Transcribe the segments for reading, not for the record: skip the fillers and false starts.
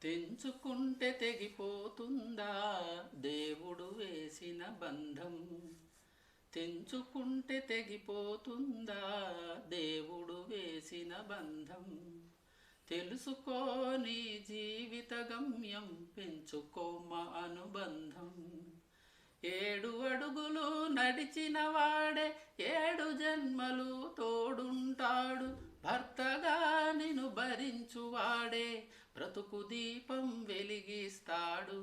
తెంచుకుంటే తెగిపోతుందా దేవుడు వేసిన బంధం? తెంచుకుంటే తెగిపోతుందా దేవుడు వేసిన బంధం? తెలుసుకోని జీవిత గమ్యం, పెంచుకోమ అనుబంధం. 7 అడుగులు నడిచిన వాడే 7 జన్మలు తోడుంటాడు. భర్తగా నిన్ను భరించువాడే బ్రతుకు దీపం వెలిగిస్తాడు.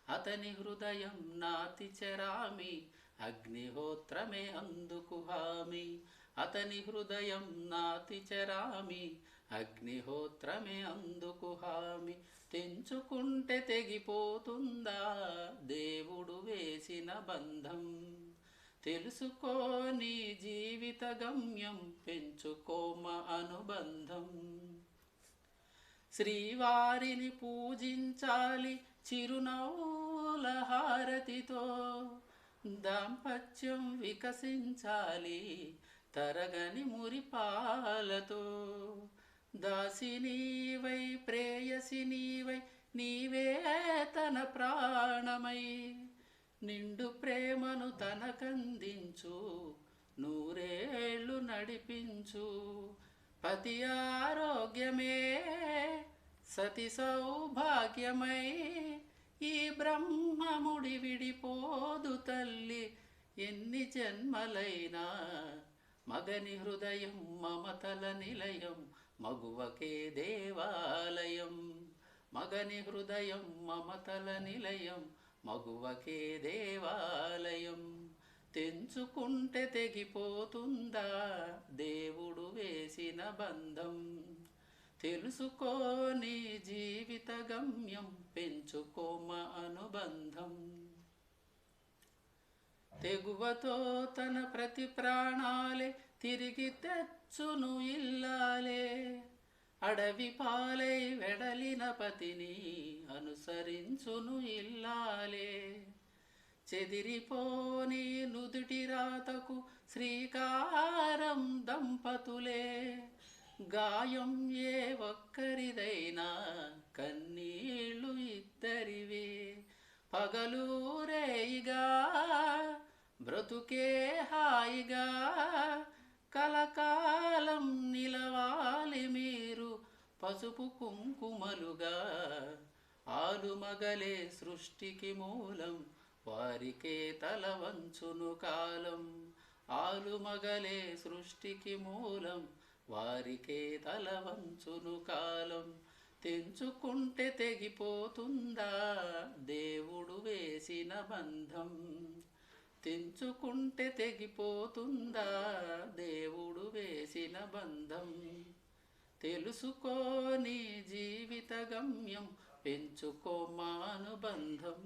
అతని హృదయం నాతి చెరామి, అగ్నిహోత్రమే అందుకు హామీ. అతని హృదయం నాతి చెరామి, అగ్నిహోత్రమే అందుకు హామీ. తెంచుకుంటే తెగిపోతుందా దేవుడు వేసిన బంధం? తెలుసుకోని జీవిత గమ్యం, పెంచుకోమ అనుబంధం. శ్రీవారిని పూజించాలి చిరునవ్వుల హారతితో, దాంపత్యం వికసించాలి తరగని మురిపాలతో. దాసినీవై ప్రేయసినీవై నీవే తన ప్రాణమై, నిండు ప్రేమను తనకందించు, నూరేళ్ళు నడిపించు. పతి ఆరోగ్యమే సతి సౌభాగ్యమై, ఈ బ్రహ్మముడి విడిపోదు తల్లి ఎన్ని జన్మలైనా. మగని హృదయం మమతల నిలయం, మగువకే దేవాలయం. మగని హృదయం మమతల నిలయం, మగువకే దేవాలయం. తెంచుకుంటే తెగిపోతుందా దేవుడు వేసిన బంధం? తెలుసుకోని జీవిత గమ్యం, పెంచుకోమ అనుబంధం. తెగువతో తన ప్రతి ప్రాణాలే తిరిగి తెచ్చును ఇల్లాలే. అడవి పాలై వెడలిన పతిని అనుసరించును ఇల్లాలే. చెదిరిపోని నుదుటి రాతకు శ్రీకారం దంపతులే. గాయం ఏ ఒక్కరిదైనా కన్నీళ్ళు ఇద్దరివే. పగలూరేయిగా బ్రతుకే హాయిగా, కలకాలం నిలవాలి మీరు పసుపు కుంకుమలుగా. ఆలుమగలే సృష్టికి మూలం, వారికే తల వంచును కాలం. ఆలుమగలే సృష్టికి మూలం, వారికే తల వంచును కాలం. తెంచుకుంటే తెగిపోతుందా దేవుడు వేసిన బంధం? తెంచుకుంటే తెగిపోతుందా దేవుడు వేసిన బంధం? తెలుసుకోని జీవిత గమ్యం, పెంచుకోమ అనుబంధం.